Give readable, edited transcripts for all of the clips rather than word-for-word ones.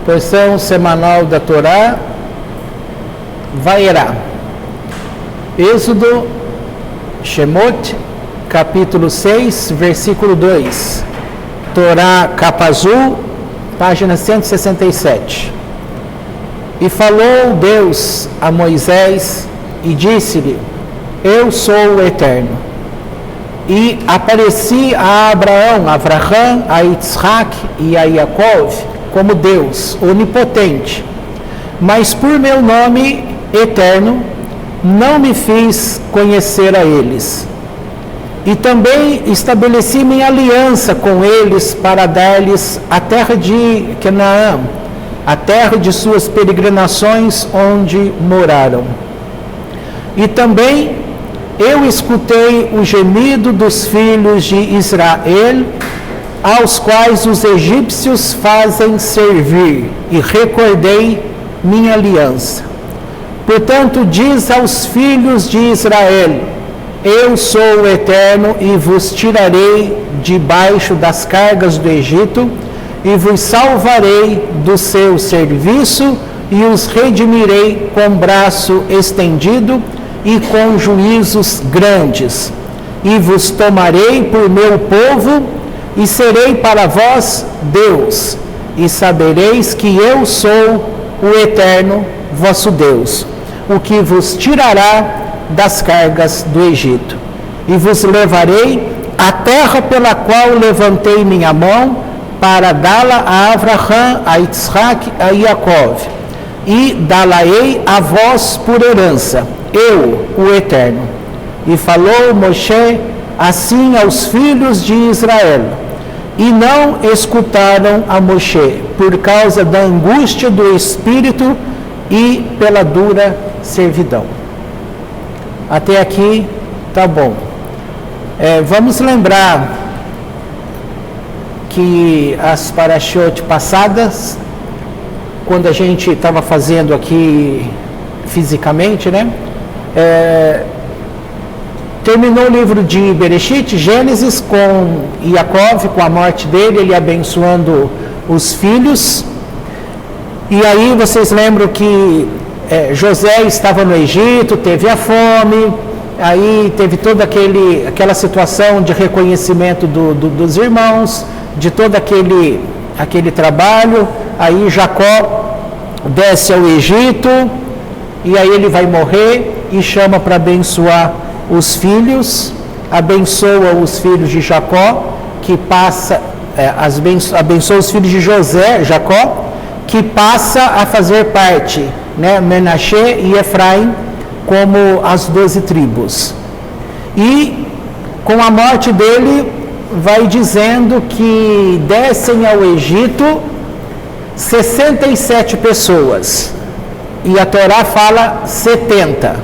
Porção semanal da Torá, Vaerá. Êxodo, Shemot, capítulo 6, versículo 2. Torá, capa azul, página 167. E falou Deus a Moisés e disse-lhe: Eu sou o Eterno. E apareci a Abraão, a Avraham, a Yitzhak e a Yaakov como Deus onipotente, mas por meu nome eterno não me fiz conhecer a eles. E também estabeleci minha aliança com eles para dar-lhes a terra de Canaã, a terra de suas peregrinações onde moraram. E também eu escutei o gemido dos filhos de Israel, aos quais os egípcios fazem servir, e recordei minha aliança. Portanto, diz aos filhos de Israel: Eu sou o Eterno, e vos tirarei debaixo das cargas do Egito, e vos salvarei do seu serviço, e os redimirei com braço estendido e com juízos grandes. E vos tomarei por meu povo, e serei para vós Deus, e sabereis que eu sou o Eterno, vosso Deus, o que vos tirará das cargas do Egito. E vos levarei à terra pela qual levantei minha mão, para dá-la a Avraham, a Yitzhak, a Yaakov, e dá-la-ei a vós por herança, eu, o Eterno. E falou Moshe assim aos filhos de Israel, e não escutaram a Moshe, por causa da angústia do espírito e pela dura servidão. Até aqui tá bom. Vamos lembrar que as parashot passadas, quando a gente estava fazendo aqui fisicamente, né? Terminou o livro de Bereshit, Gênesis, com Yaakov, com a morte dele, ele abençoando os filhos. E aí vocês lembram que José estava no Egito, teve a fome, aí teve toda aquela situação de reconhecimento dos irmãos, de todo aquele trabalho. Aí Jacó desce ao Egito, e aí ele vai morrer e chama para abençoar os filhos, abençoa os filhos de Jacó, que passa, abençoa os filhos de Jacó, que passa a fazer parte, né, Menashe e Efraim, como as 12 tribos. E com a morte dele, vai dizendo que descem ao Egito 67 pessoas, e a Torá fala 70.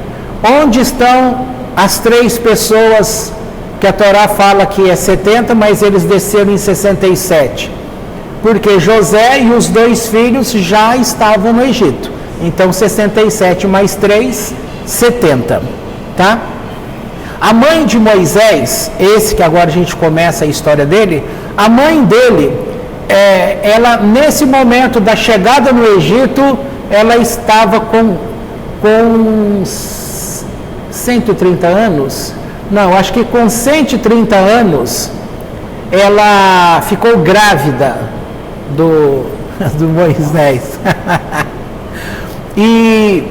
Onde estão as 3 pessoas que a Torá fala que é 70, mas eles desceram em 67? Porque José e os 2 filhos já estavam no Egito. Então 67 mais 3, 70. Tá? A mãe de Moisés, esse que agora a gente começa a história dele, a mãe dele, ela nesse momento da chegada no Egito, ela estava com 130 anos, não, acho que com 130 anos, ela ficou grávida do Moisés. E,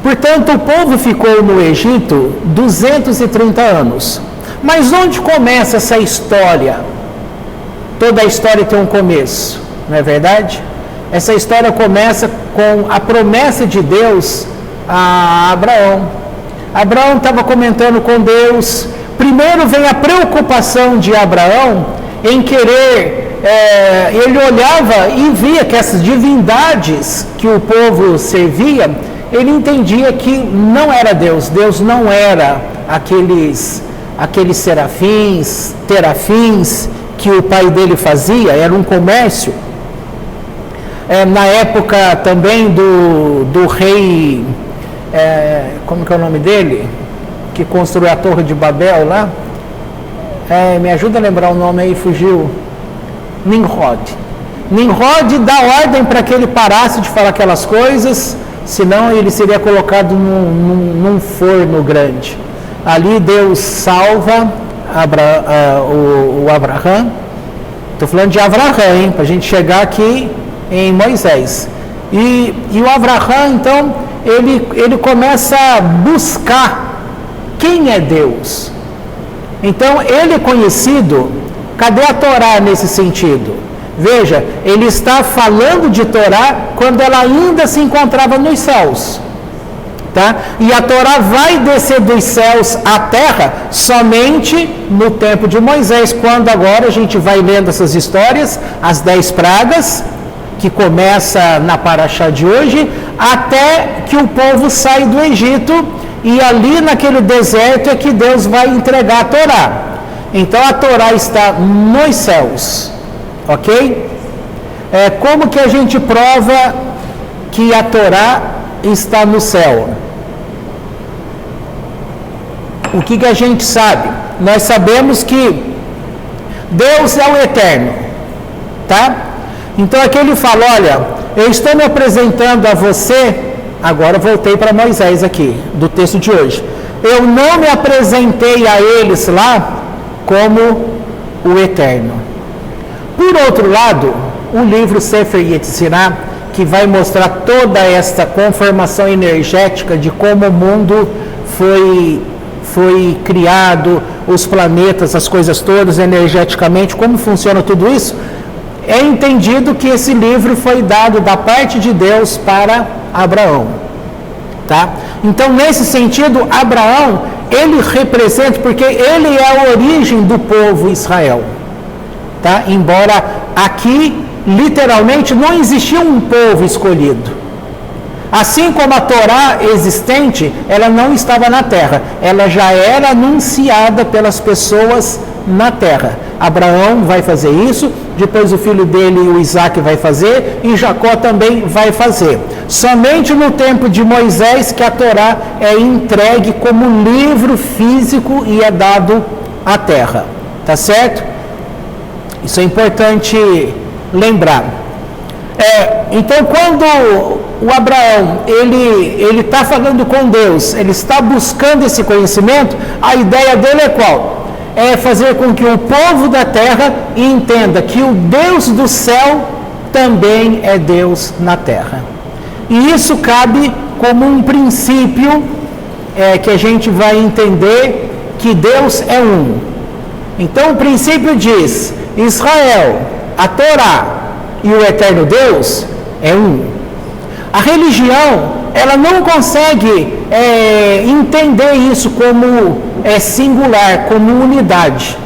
portanto, o povo ficou no Egito 230 anos. Mas onde começa essa história? Toda a história tem um começo, não é verdade? Essa história começa com a promessa de Deus a Abraão. Abraão estava comentando com Deus. Primeiro vem a preocupação de Abraão em querer, ele olhava e via que essas divindades que o povo servia, ele entendia que não era Deus. Deus não era aqueles serafins, terafins que o pai dele fazia, era um comércio. Na época também do rei, como que é o nome dele? Que construiu a Torre de Babel lá. Me ajuda a lembrar o nome aí, fugiu. Nimrod. Nimrod dá ordem para que ele parasse de falar aquelas coisas, senão ele seria colocado num forno grande. Ali Deus salva o Abraão. Estou falando de Abraão, hein, para a gente chegar aqui em Moisés. E o Abraão, então, ele começa a buscar quem é Deus. Então, ele é conhecido. Cadê a Torá nesse sentido? Veja, ele está falando de Torá quando ela ainda se encontrava nos céus. Tá? E a Torá vai descer dos céus à terra somente no tempo de Moisés, quando agora a gente vai lendo essas histórias, as 10 pragas, que começa na paraxá de hoje, até que o povo sai do Egito, e ali naquele deserto é que Deus vai entregar a Torá. Então a Torá está nos céus, ok? Como que a gente prova que a Torá está no céu? O que a gente sabe? Nós sabemos que Deus é o eterno, tá? Então aqui ele fala, olha, eu estou me apresentando a você, agora voltei para Moisés aqui, do texto de hoje. Eu não me apresentei a eles lá como o eterno. Por outro lado, o livro Sefer Yetzirah, que vai mostrar toda esta conformação energética de como o mundo foi criado, os planetas, as coisas todas energeticamente, como funciona tudo isso, é entendido que esse livro foi dado da parte de Deus para Abraão, tá? Então, nesse sentido, Abraão, ele representa, porque ele é a origem do povo Israel, tá? Embora aqui, literalmente, não existia um povo escolhido. Assim como a Torá existente, ela não estava na terra, ela já era anunciada pelas pessoas na terra. Abraão vai fazer isso, depois o filho dele, o Isaac, vai fazer, e Jacó também vai fazer. Somente no tempo de Moisés que a Torá é entregue como livro físico e é dado à terra. Tá certo? Isso é importante lembrar. Então, quando o Abraão ele está falando com Deus, ele está buscando esse conhecimento, a ideia dele é qual? É fazer com que o povo da terra entenda que o Deus do céu também é Deus na terra. E isso cabe como um princípio que a gente vai entender que Deus é um. Então o princípio diz, Israel, a Torá e o eterno Deus é um. A religião, ela não consegue entender isso como singular, como unidade.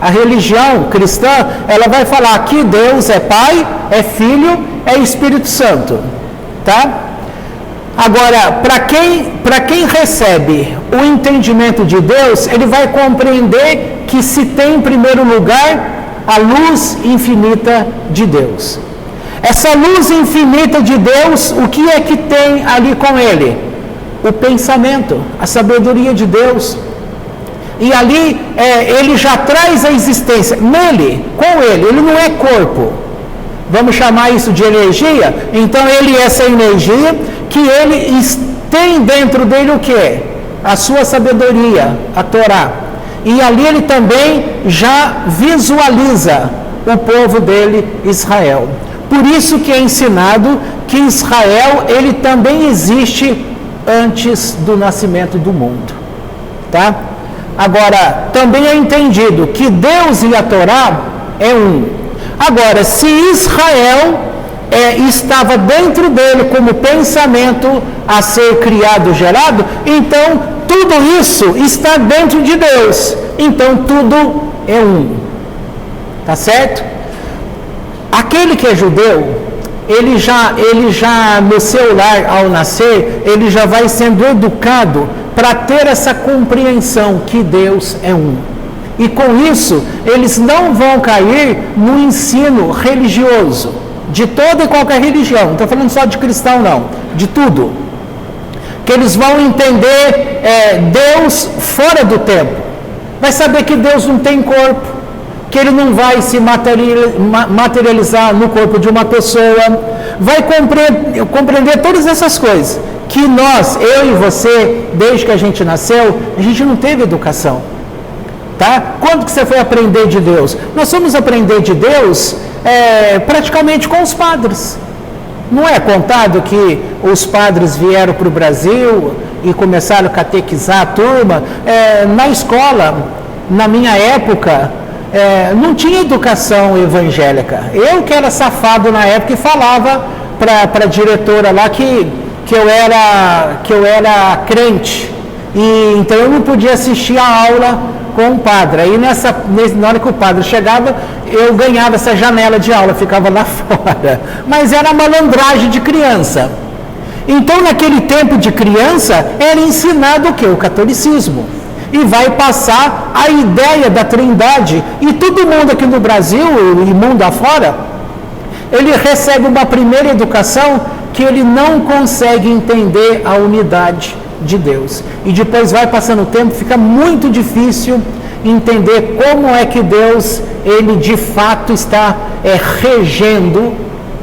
A religião cristã, ela vai falar que Deus é Pai, é Filho, é Espírito Santo, tá? Agora, para quem recebe o entendimento de Deus, ele vai compreender que se tem em primeiro lugar a luz infinita de Deus. Essa luz infinita de Deus, o que é que tem ali com ele? O pensamento, a sabedoria de Deus. E ali ele já traz a existência nele, com ele não é corpo. Vamos chamar isso de energia? Então ele é essa energia que ele tem dentro dele o quê? A sua sabedoria, a Torá. E ali ele também já visualiza o povo dele, Israel. Por isso que é ensinado que Israel, ele também existe antes do nascimento do mundo, tá? Agora, também é entendido que Deus e a Torá é um. Agora, se Israel estava dentro dele como pensamento a ser criado, gerado, então tudo isso está dentro de Deus. Então tudo é um. Tá certo? Aquele que é judeu, ele já no seu lar, ao nascer, ele já vai sendo educado para ter essa compreensão que Deus é um. E com isso, eles não vão cair no ensino religioso, de toda e qualquer religião. Não estou falando só de cristão, não, de tudo. Que eles vão entender Deus fora do tempo. Vai saber que Deus não tem corpo. que ele não vai se materializar no corpo de uma pessoa, vai compreender todas essas coisas, que nós, eu e você, desde que a gente nasceu, a gente não teve educação, tá? Quando que você foi aprender de Deus? Nós fomos aprender de Deus praticamente com os padres. Não é contado que os padres vieram para o Brasil e começaram a catequizar a turma? Na escola, na minha época, não tinha educação evangélica. Eu que era safado na época e falava para a diretora lá que eu era crente. E então eu não podia assistir a aula com o padre. Aí na hora que o padre chegava, eu ganhava essa janela de aula, ficava lá fora. Mas era malandragem de criança. Então, naquele tempo de criança, era ensinado o quê? O catolicismo. E vai passar a ideia da Trindade. E todo mundo aqui no Brasil e mundo afora, ele recebe uma primeira educação que ele não consegue entender a unidade de Deus. E depois vai passando o tempo, fica muito difícil entender como é que Deus, ele de fato está regendo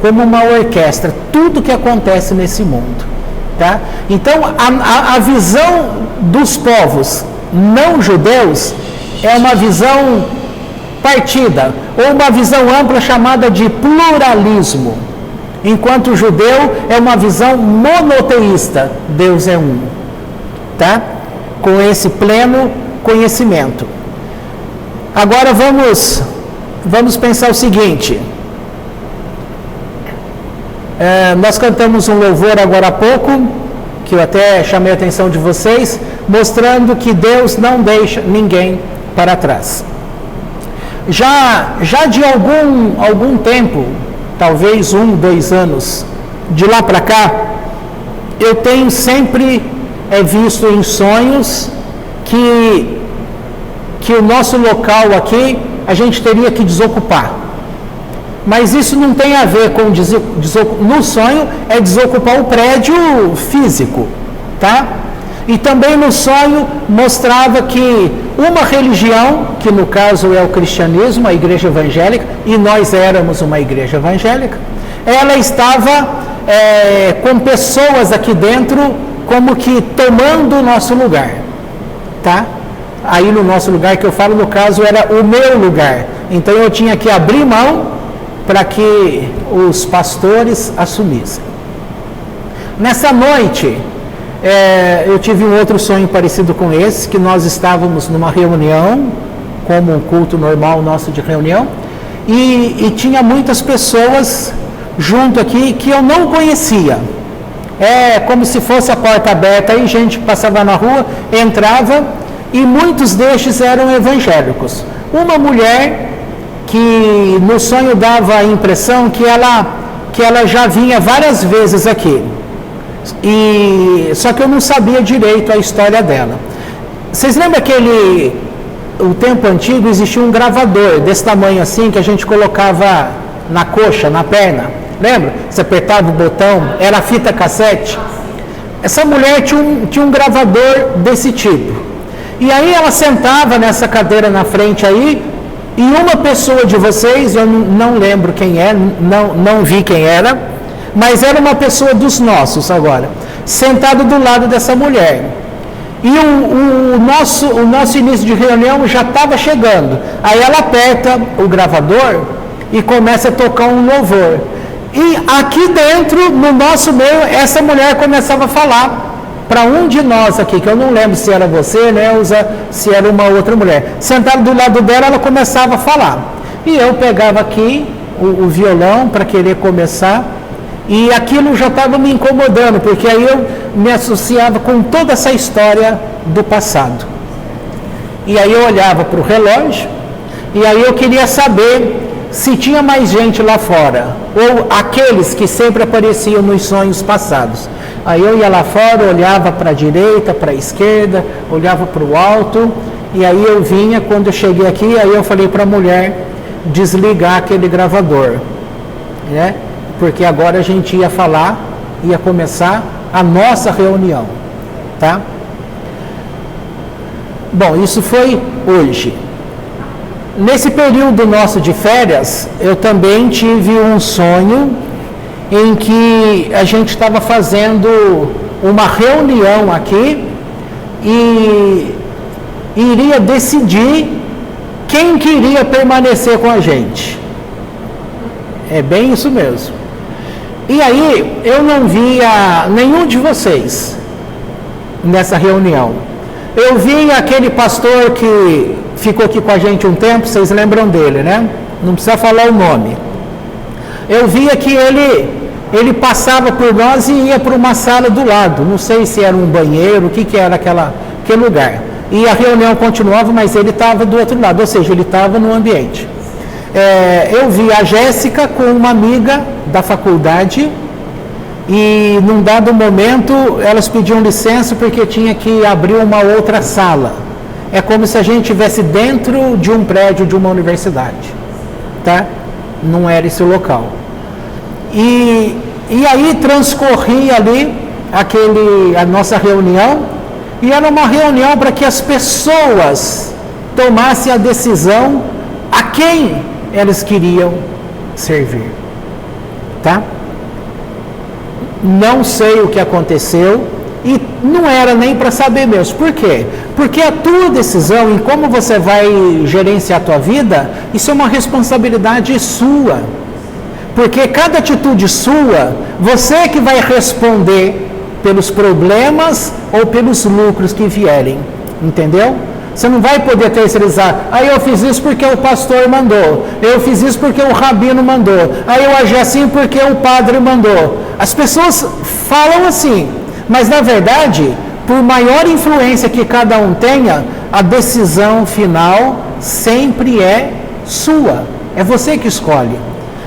como uma orquestra tudo que acontece nesse mundo, tá? Então a visão dos povos não judeus é uma visão partida, ou uma visão ampla chamada de pluralismo, enquanto o judeu é uma visão monoteísta, Deus é um, tá? Com esse pleno conhecimento. Agora vamos pensar o seguinte, nós cantamos um louvor agora há pouco, que eu até chamei a atenção de vocês, mostrando que Deus não deixa ninguém para trás. Já de algum tempo, talvez 1, 2 anos, de lá para cá, eu tenho sempre visto em sonhos que o nosso local aqui, a gente teria que desocupar. Mas isso não tem a ver com no sonho, é desocupar o prédio físico, tá? E também no sonho mostrava que uma religião, que no caso é o cristianismo, a igreja evangélica, e nós éramos uma igreja evangélica, ela estava com pessoas aqui dentro como que tomando o nosso lugar, tá? Aí no nosso lugar, que eu falo no caso, era o meu lugar. Então eu tinha que abrir mão para que os pastores assumissem. Nessa noite, eu tive um outro sonho parecido com esse, que nós estávamos numa reunião, como um culto normal nosso de reunião, e tinha muitas pessoas junto aqui que eu não conhecia. Como se fosse a porta aberta, aí gente passava na rua, entrava, e muitos destes eram evangélicos. Uma mulher que no sonho dava a impressão que ela já vinha várias vezes aqui. Só que eu não sabia direito a história dela. Vocês lembram o tempo antigo existia um gravador desse tamanho assim, que a gente colocava na coxa, na perna? Lembra? Você apertava o botão, era fita cassete. Essa mulher tinha um gravador desse tipo. E aí ela sentava nessa cadeira na frente aí, e uma pessoa de vocês, eu não lembro quem é, não vi quem era, mas era uma pessoa dos nossos agora, sentado do lado dessa mulher. E o nosso início de reunião já estava chegando. Aí ela aperta o gravador e começa a tocar um louvor. E aqui dentro, no nosso meio, essa mulher começava a falar para um de nós aqui, que eu não lembro se era você, Neuza, se era uma outra mulher. Sentado do lado dela, ela começava a falar. E eu pegava aqui o violão para querer começar, e aquilo já estava me incomodando, porque aí eu me associava com toda essa história do passado. E aí eu olhava para o relógio, e aí eu queria saber se tinha mais gente lá fora, ou aqueles que sempre apareciam nos sonhos passados. Aí eu ia lá fora, olhava para a direita, para a esquerda, olhava para o alto, e aí eu vinha, quando eu cheguei aqui, aí eu falei para a mulher desligar aquele gravador, né? Porque agora a gente ia começar a nossa reunião, tá? Bom, isso foi hoje. Nesse período nosso de férias, eu também tive um sonho em que a gente estava fazendo uma reunião aqui e iria decidir quem queria permanecer com a gente. É bem isso mesmo. E aí, eu não via nenhum de vocês nessa reunião. Eu vi aquele pastor que ficou aqui com a gente um tempo, vocês lembram dele, né? Não precisa falar o nome. Eu via que ele passava por nós e ia para uma sala do lado. Não sei se era um banheiro, o que era aquele lugar. E a reunião continuava, mas ele estava do outro lado, ou seja, ele estava no ambiente. Eu vi a Jéssica com uma amiga da faculdade e num dado momento elas pediam licença porque tinha que abrir uma outra sala. É como se a gente estivesse dentro de um prédio de uma universidade, tá? Não era esse o local. E aí transcorria ali a nossa reunião, e era uma reunião para que as pessoas tomassem a decisão a quem elas queriam servir, tá? Não sei o que aconteceu e não era nem para saber mesmo. Por quê? Porque a tua decisão em como você vai gerenciar a tua vida, isso é uma responsabilidade sua. Porque cada atitude sua, você que vai responder pelos problemas ou pelos lucros que vierem, entendeu? Você não vai poder terceirizar. Aí eu fiz isso porque o pastor mandou. Eu fiz isso porque o rabino mandou. Aí eu agi assim porque o padre mandou. As pessoas falam assim, mas na verdade, por maior influência que cada um tenha, a decisão final sempre é sua. É você que escolhe.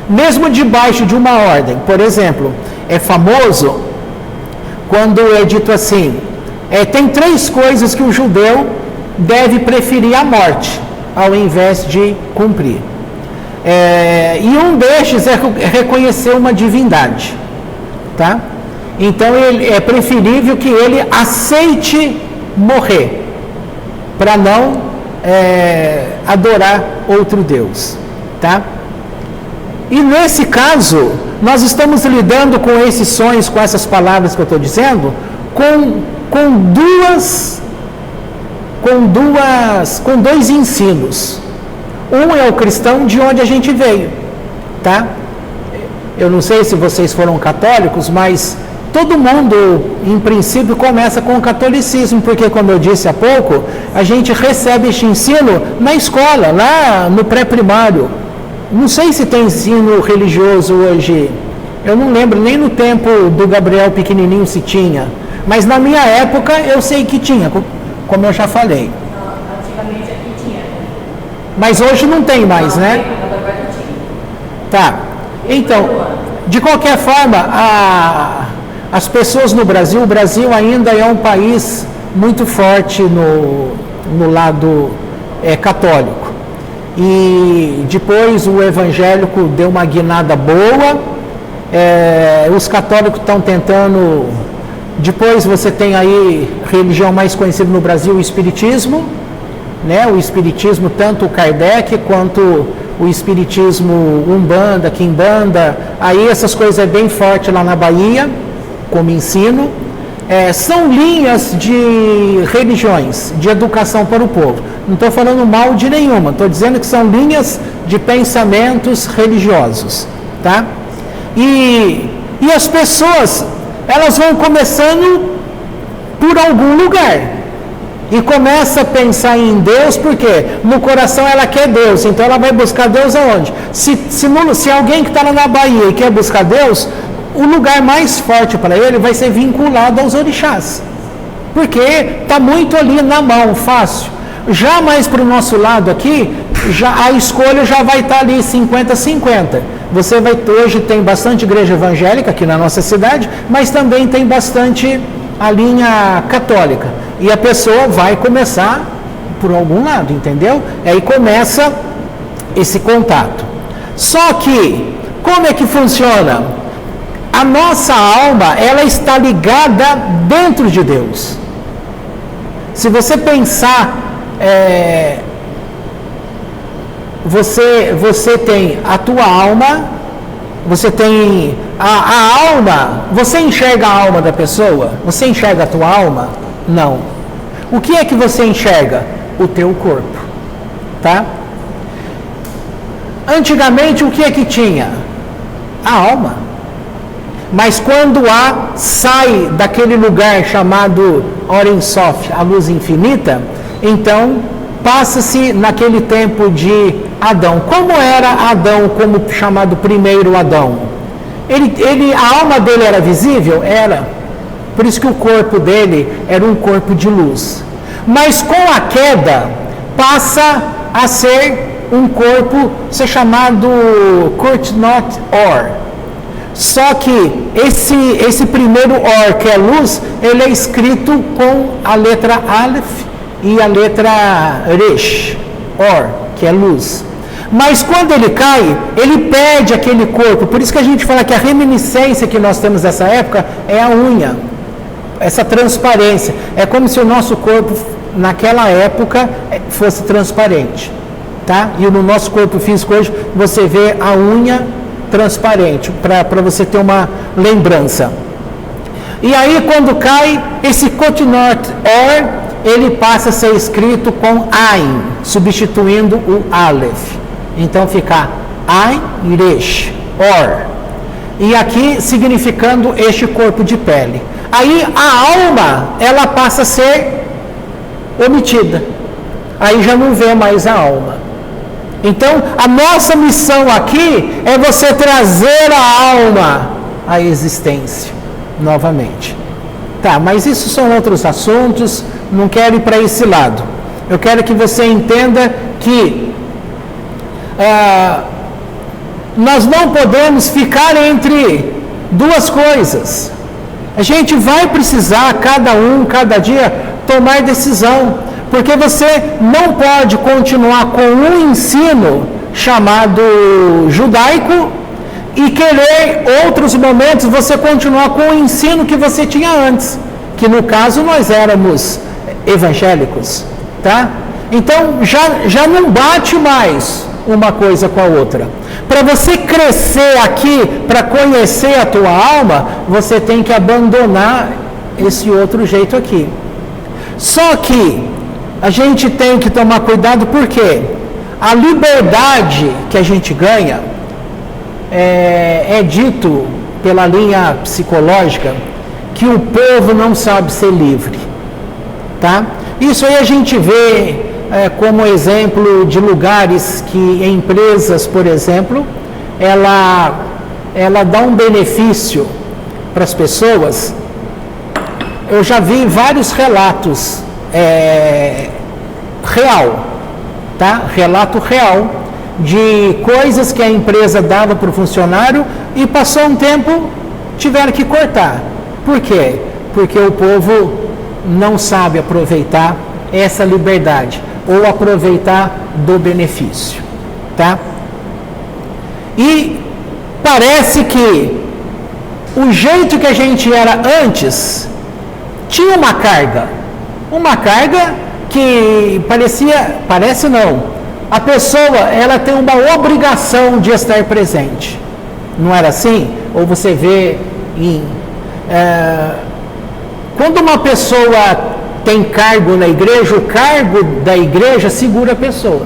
Mesmo debaixo de uma ordem. Por exemplo, é famoso quando é dito assim, tem 3 coisas que o judeu deve preferir a morte, ao invés de cumprir. E um destes é reconhecer uma divindade, tá? Então é preferível que ele aceite morrer, para não adorar outro Deus, tá? E nesse caso, nós estamos lidando com esses sonhos, com essas palavras que eu estou dizendo, com 2 ensinos. Um é o cristão de onde a gente veio, tá? Eu não sei se vocês foram católicos, mas todo mundo, em princípio, começa com o catolicismo, porque, como eu disse há pouco, a gente recebe este ensino na escola, lá no pré-primário. Não sei se tem ensino religioso hoje, eu não lembro nem no tempo do Gabriel pequenininho se tinha, mas na minha época eu sei que tinha, como eu já falei. Antigamente aqui tinha. Mas hoje não tem mais, né? Tá. Então, de qualquer forma, as pessoas no Brasil, o Brasil ainda é um país muito forte no lado católico. E depois o evangélico deu uma guinada boa, os católicos estão tentando. Depois você tem aí religião mais conhecida no Brasil, o Espiritismo, né? O Espiritismo, tanto o Kardec quanto o Espiritismo Umbanda, Quimbanda, aí essas coisas é bem forte lá na Bahia, como ensino. São linhas de religiões, de educação para o povo. Não estou falando mal de nenhuma, estou dizendo que são linhas de pensamentos religiosos, tá? E as pessoas, elas vão começando por algum lugar e começa a pensar em Deus, porque no coração ela quer Deus, então ela vai buscar Deus aonde? Se alguém que está lá na Bahia e quer buscar Deus, o lugar mais forte para ele vai ser vinculado aos orixás, porque está muito ali na mão, fácil. Já mais para o nosso lado aqui, a escolha já vai estar ali 50-50. Hoje tem bastante igreja evangélica aqui na nossa cidade, mas também tem bastante a linha católica. E a pessoa vai começar por algum lado, entendeu? Aí começa esse contato. Só que, como é que funciona? A nossa alma, ela está ligada dentro de Deus. Se você pensar você tem a tua alma, você tem a alma. Você enxerga a alma da pessoa? Você enxerga a tua alma? Não. O que é que você enxerga? O teu corpo, tá? Antigamente o que é que tinha? A alma. Mas quando sai daquele lugar chamado Oren Sof, a luz infinita, então passa-se naquele tempo de Adão. Como era Adão como chamado primeiro Adão? A alma dele era visível? Era. Por isso que o corpo dele era um corpo de luz. Mas com a queda, passa a ser um corpo chamado Kurtnot Or. Só que esse primeiro Or, que é luz, ele é escrito com a letra Aleph e a letra Resh, Or, que é luz. Mas quando ele cai, ele perde aquele corpo. Por isso que a gente fala que a reminiscência que nós temos nessa época é a unha, essa transparência. É como se o nosso corpo, naquela época, fosse transparente, tá? E no nosso corpo físico hoje, você vê a unha transparente, para você ter uma lembrança. E aí, quando cai, esse Kotnot Or, ele passa a ser escrito com Ain, substituindo o Aleph. Então fica Ain, Resh, Or. E aqui significando este corpo de pele. Aí a alma, ela passa a ser omitida. Aí já não vê mais a alma. Então, a nossa missão aqui é você trazer a alma à existência novamente. Tá, mas isso são outros assuntos, não quero ir para esse lado. Eu quero que você entenda que nós não podemos ficar entre duas coisas. A gente vai precisar, cada dia, tomar decisão. Porque você não pode continuar com um ensino chamado judaico e querer outros momentos você continuar com o ensino que você tinha antes, que no caso nós éramos evangélicos, tá? Então já não bate mais uma coisa com a outra. Para você crescer aqui, para conhecer a tua alma, você tem que abandonar esse outro jeito aqui. Só que a gente tem que tomar cuidado porque a liberdade que a gente ganha é dito pela linha psicológica que o povo não sabe ser livre, tá? Isso aí a gente vê como exemplo de lugares que empresas, por exemplo, ela dá um benefício para as pessoas. Eu já vi vários relatos real, tá? Relato real de coisas que a empresa dava para o funcionário e passou um tempo, tiveram que cortar. Por quê? Porque o povo não sabe aproveitar essa liberdade ou aproveitar do benefício, tá? E parece que o jeito que a gente era antes tinha uma carga que parece não, a pessoa ela tem uma obrigação de estar presente, não era assim? Ou você vê quando uma pessoa tem cargo na igreja, o cargo da igreja segura a pessoa,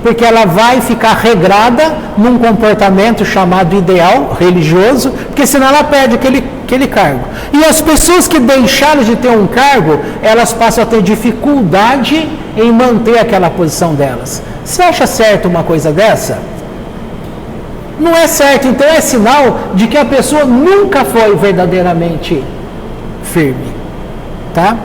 porque ela vai ficar regrada num comportamento chamado ideal religioso, porque senão ela perde aquele cargo. E as pessoas que deixaram de ter um cargo, elas passam a ter dificuldade em manter aquela posição delas. Você acha certo uma coisa dessa? Não é certo, então é sinal de que a pessoa nunca foi verdadeiramente firme, tá?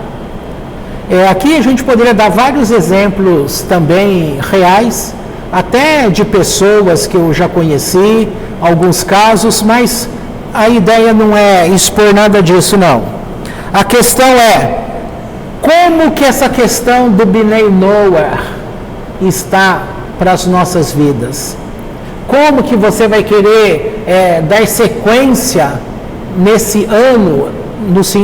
Aqui a gente poderia dar vários exemplos também reais, até de pessoas que eu já conheci, alguns casos, mas a ideia não é expor nada disso, não. A questão é, como que essa questão do Bnei Noach está para as nossas vidas? Como que você vai querer dar sequência nesse ano?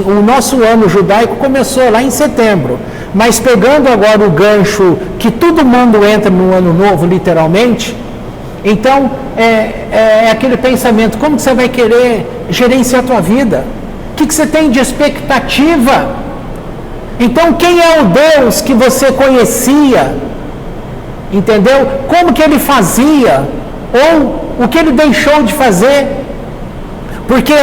O nosso ano judaico começou lá em setembro, Mas pegando agora o gancho que todo mundo entra no ano novo, literalmente, então é aquele pensamento, como que você vai querer gerenciar a tua vida? O que você tem de expectativa? Então quem é o Deus que você conhecia? Entendeu? Como que ele fazia? Ou o que ele deixou de fazer? Porque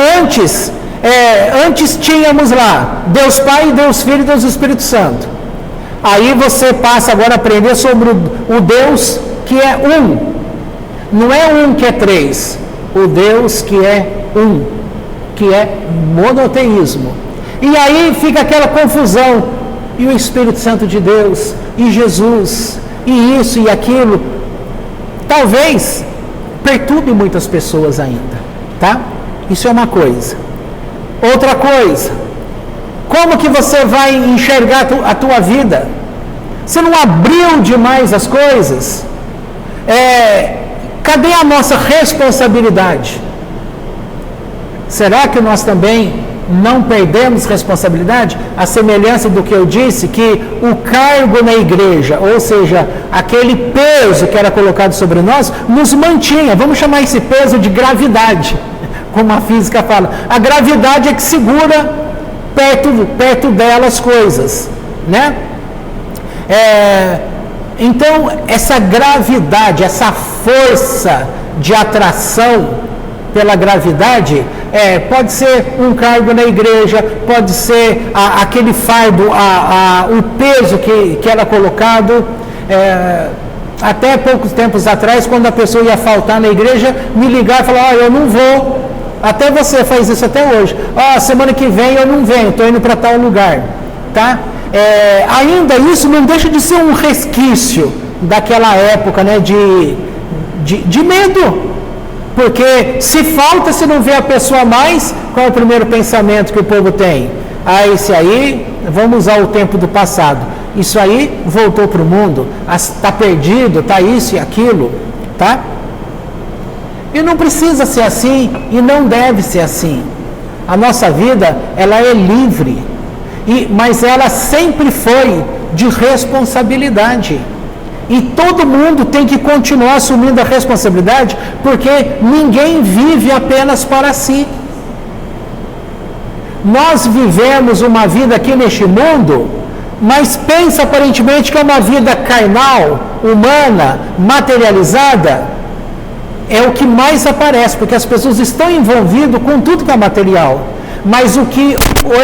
antes tínhamos lá Deus Pai, Deus Filho e Deus Espírito Santo. Aí você passa agora a aprender sobre o Deus que é um. Não é um que é três. O Deus que é um, que é monoteísmo. E aí fica aquela confusão. E o Espírito Santo de Deus, e Jesus, e isso e aquilo. Talvez perturbe muitas pessoas ainda, tá? Isso é uma coisa. Outra coisa, como que você vai enxergar a tua vida? Você não abriu demais as coisas? Cadê a nossa responsabilidade? Será que nós também não perdemos responsabilidade? A semelhança do que eu disse, que o cargo na igreja, ou seja, aquele peso que era colocado sobre nós, nos mantinha. Vamos chamar esse peso de gravidade, como a física fala. A gravidade é que segura perto dela as coisas, né? Então, essa gravidade, essa força de atração pela gravidade, pode ser um cargo na igreja, pode ser aquele fardo, o peso que era colocado. Até poucos tempos atrás, quando a pessoa ia faltar na igreja, me ligar e falar, eu não vou. Até você faz isso até hoje. Semana que vem eu não venho, estou indo para tal lugar. Tá? Ainda isso não deixa de ser um resquício daquela época, né, de medo. Porque se falta, se não vê a pessoa mais, qual é o primeiro pensamento que o povo tem? Esse aí, vamos usar o tempo do passado. Isso aí voltou para o mundo, está perdido, está isso e aquilo, tá? E não precisa ser assim, e não deve ser assim. A nossa vida, ela é livre, mas ela sempre foi de responsabilidade. E todo mundo tem que continuar assumindo a responsabilidade, porque ninguém vive apenas para si. Nós vivemos uma vida aqui neste mundo, mas pensa aparentemente que é uma vida carnal, humana, materializada. É o que mais aparece, porque as pessoas estão envolvidas com tudo que é material. Mas o que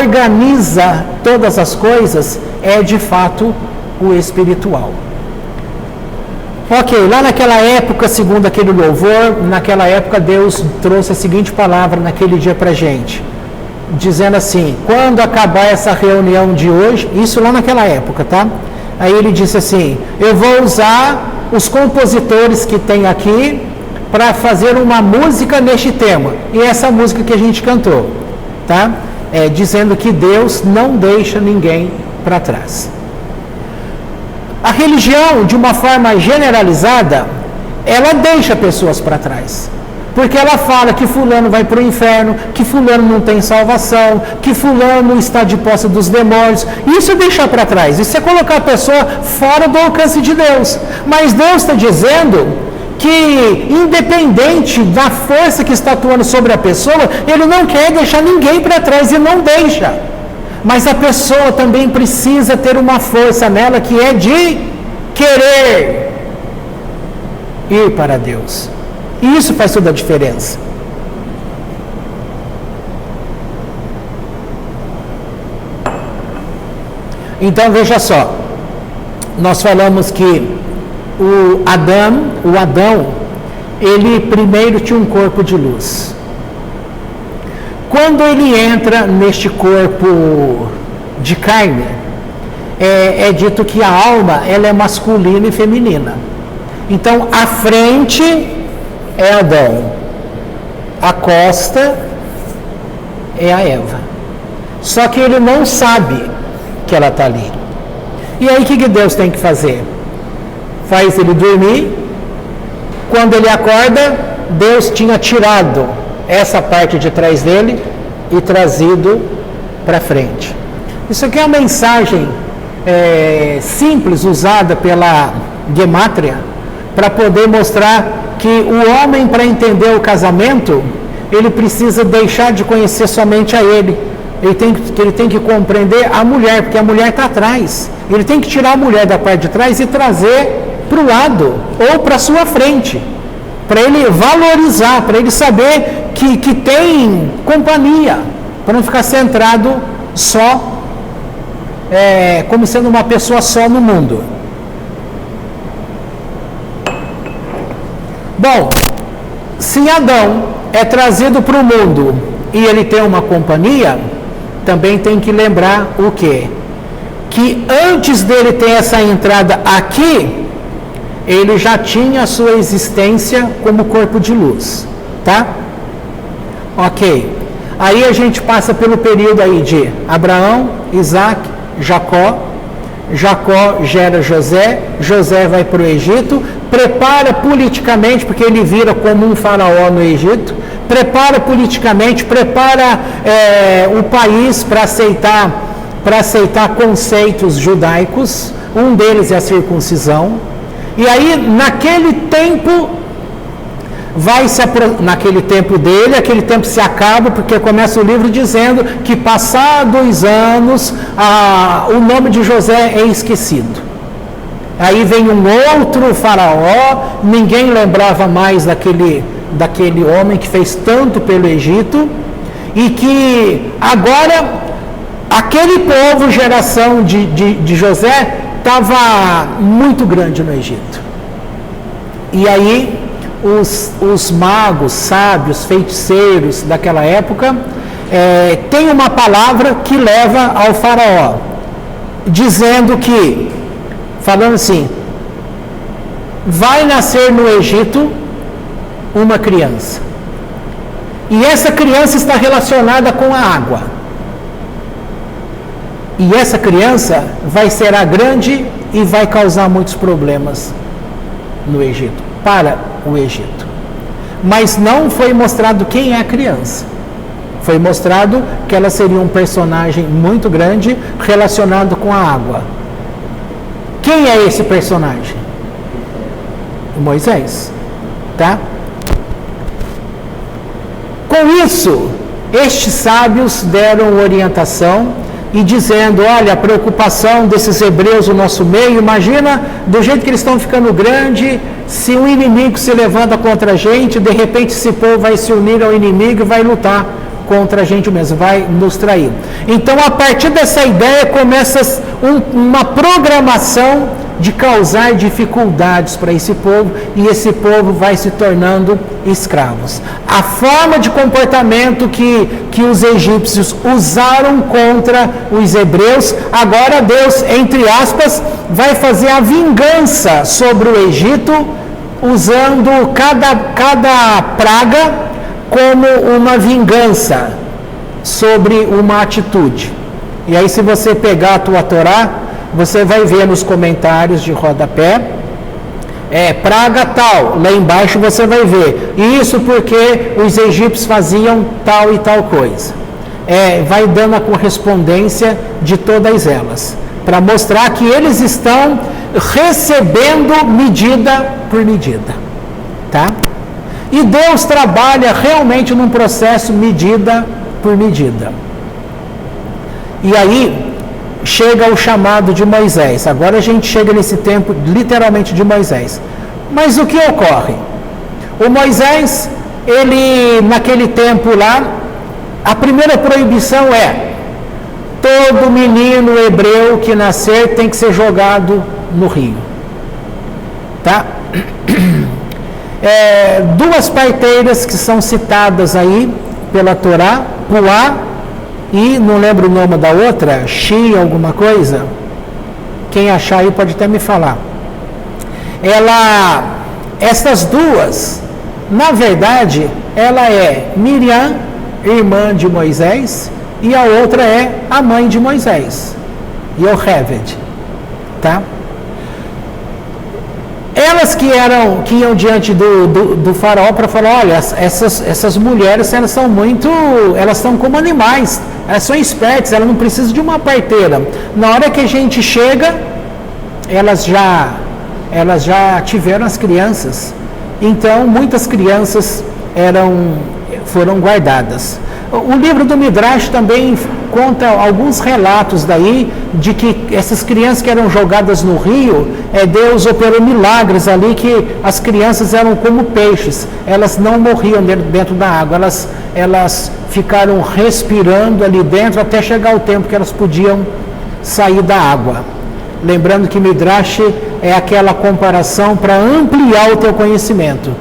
organiza todas as coisas é, de fato, o espiritual. Ok, lá naquela época, segundo aquele louvor, naquela época Deus trouxe a seguinte palavra naquele dia para a gente, dizendo assim, quando acabar essa reunião de hoje, isso lá naquela época, tá? Aí ele disse assim, eu vou usar os compositores que tem aqui para fazer uma música neste tema, e essa música que a gente cantou, tá? Dizendo que Deus não deixa ninguém para trás. A religião, de uma forma generalizada, ela deixa pessoas para trás. Porque ela fala que fulano vai para o inferno, que fulano não tem salvação, que fulano está de posse dos demônios. Isso é deixar para trás, isso é colocar a pessoa fora do alcance de Deus. Mas Deus está dizendo que, independente da força que está atuando sobre a pessoa, Ele não quer deixar ninguém para trás e não deixa. Mas a pessoa também precisa ter uma força nela que é de querer ir para Deus. E isso faz toda a diferença. Então veja só, nós falamos que o Adão, ele primeiro tinha um corpo de luz. Quando ele entra neste corpo de carne, é dito que a alma ela é masculina e feminina. Então, a frente é Adão, a costa é a Eva. Só que ele não sabe que ela está ali. E aí, o que Deus tem que fazer? Faz ele dormir. Quando ele acorda, Deus tinha tirado essa parte de trás dele e trazido para frente. Isso aqui é uma mensagem simples usada pela Gemátria para poder mostrar que o homem, para entender o casamento, ele precisa deixar de conhecer somente a ele. Ele tem que compreender a mulher, porque a mulher está atrás. Ele tem que tirar a mulher da parte de trás e trazer para o lado ou para a sua frente, para ele valorizar, para ele saber que tem companhia, para não ficar centrado só, como sendo uma pessoa só no mundo. Bom, se Adão é trazido para o mundo e ele tem uma companhia, também tem que lembrar o quê? Que antes dele ter essa entrada aqui, ele já tinha a sua existência como corpo de luz, tá? Ok. Aí a gente passa pelo período aí de Abraão, Isaac, Jacó. Jacó gera José, José vai para o Egito, prepara politicamente, porque ele vira como um faraó no Egito, prepara politicamente, prepara o país para aceitar conceitos judaicos, um deles é a circuncisão, e aí naquele tempo naquele tempo dele, aquele tempo se acaba, porque começa o livro dizendo que passados anos, o nome de José é esquecido. Aí vem um outro faraó, ninguém lembrava mais daquele homem que fez tanto pelo Egito, e que agora, aquele povo, geração de José, estava muito grande no Egito. E aí, os magos, sábios, feiticeiros daquela época, tem uma palavra que leva ao faraó, dizendo que, falando assim, vai nascer no Egito uma criança, e essa criança está relacionada com a água, e essa criança vai ser grande e vai causar muitos problemas no Egito, para o Egito. Mas não foi mostrado quem é a criança. Foi mostrado que ela seria um personagem muito grande relacionado com a água. Quem é esse personagem? O Moisés, tá? Com isso, estes sábios deram orientação e dizendo, olha, a preocupação desses hebreus no nosso meio, imagina do jeito que eles estão ficando grande, se um inimigo se levanta contra a gente, de repente esse povo vai se unir ao inimigo e vai lutar contra a gente mesmo, vai nos trair. Então, a partir dessa ideia, começa uma programação de causar dificuldades para esse povo, e esse povo vai se tornando escravos. A forma de comportamento que os egípcios usaram contra os hebreus, agora Deus, entre aspas, vai fazer a vingança sobre o Egito, usando cada praga como uma vingança sobre uma atitude. E aí, se você pegar a tua Torá, você vai ver nos comentários de rodapé, praga tal, lá embaixo você vai ver, isso porque os egípcios faziam tal e tal coisa. Vai dando a correspondência de todas elas, para mostrar que eles estão recebendo medida por medida, tá? E Deus trabalha realmente num processo medida por medida. E aí chega o chamado de Moisés. Agora a gente chega nesse tempo literalmente de Moisés. Mas o que ocorre? O Moisés, ele naquele tempo lá, a primeira proibição todo menino hebreu que nascer tem que ser jogado no rio, tá? Duas parteiras que são citadas aí pela Torá, Puá e não lembro o nome da outra, Xi alguma coisa, quem achar aí pode até me falar. Essas duas, na verdade, ela é Miriam, irmã de Moisés, e a outra é a mãe de Moisés, Yocheved, tá? Elas que iam diante do faraó para falar, olha, essas mulheres, elas estão como animais, elas são espertas, elas não precisam de uma parteira. Na hora que a gente chega, elas já tiveram as crianças. Então, muitas crianças foram guardadas. O livro do Midrash também conta alguns relatos daí de que essas crianças que eram jogadas no rio, Deus operou milagres ali, que as crianças eram como peixes, elas não morriam dentro da água, elas ficaram respirando ali dentro até chegar o tempo que elas podiam sair da água. Lembrando que Midrash é aquela comparação para ampliar o teu conhecimento.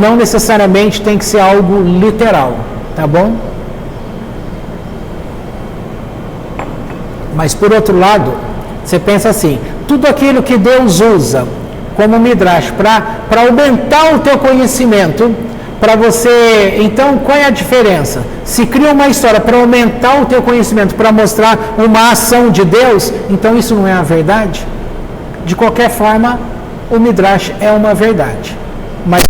Não necessariamente tem que ser algo literal, tá bom? Mas por outro lado, você pensa assim, tudo aquilo que Deus usa como Midrash para aumentar o teu conhecimento, para você, então qual é a diferença? Se cria uma história para aumentar o teu conhecimento, para mostrar uma ação de Deus, então isso não é a verdade? De qualquer forma, o Midrash é uma verdade. Mas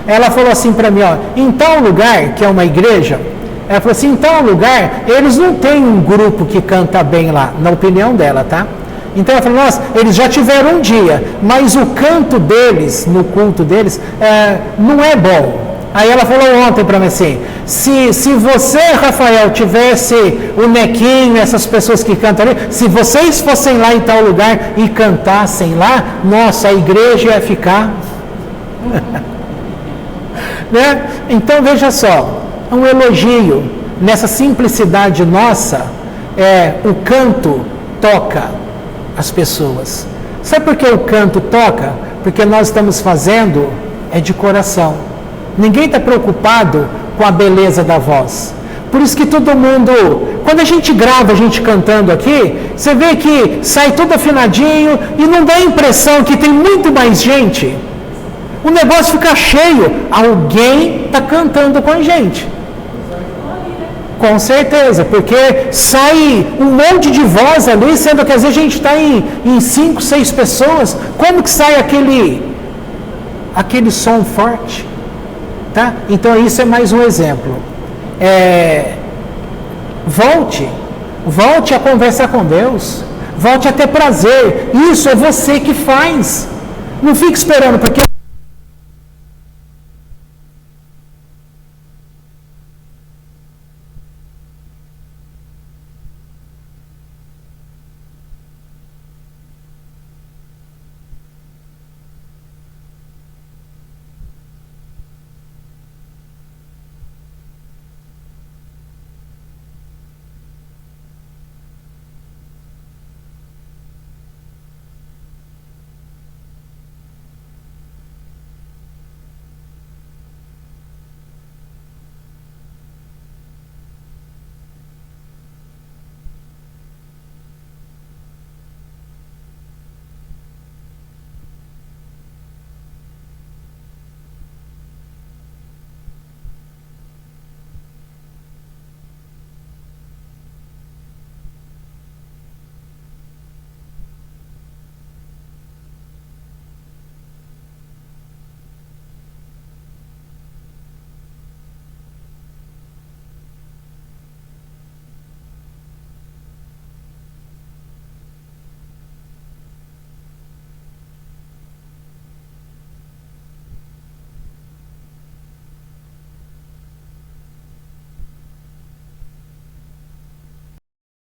ela falou assim para mim, ó, em tal lugar, que é uma igreja, ela falou assim, em tal lugar, eles não têm um grupo que canta bem lá, na opinião dela, tá? Então ela falou, nossa, eles já tiveram um dia, mas o canto deles, no culto deles, não é bom. Aí ela falou ontem para mim assim, se você, Rafael, tivesse o Nequinho, essas pessoas que cantam ali, se vocês fossem lá em tal lugar e cantassem lá, nossa, a igreja ia ficar... né? Então veja só, um elogio nessa simplicidade nossa, o canto toca as pessoas. Sabe por que o canto toca? Porque nós estamos fazendo de coração. Ninguém está preocupado com a beleza da voz. Por isso que todo mundo, quando a gente grava a gente cantando aqui, você vê que sai tudo afinadinho e não dá a impressão que tem muito mais gente. O negócio fica cheio. Alguém está cantando com a gente. Com certeza, porque sai um monte de voz ali, sendo que às vezes a gente está em 5, 6 pessoas. Como que sai aquele som forte? Tá? Então isso é mais um exemplo. Volte a conversar com Deus. Volte a ter prazer. Isso é você que faz. Não fique esperando, porque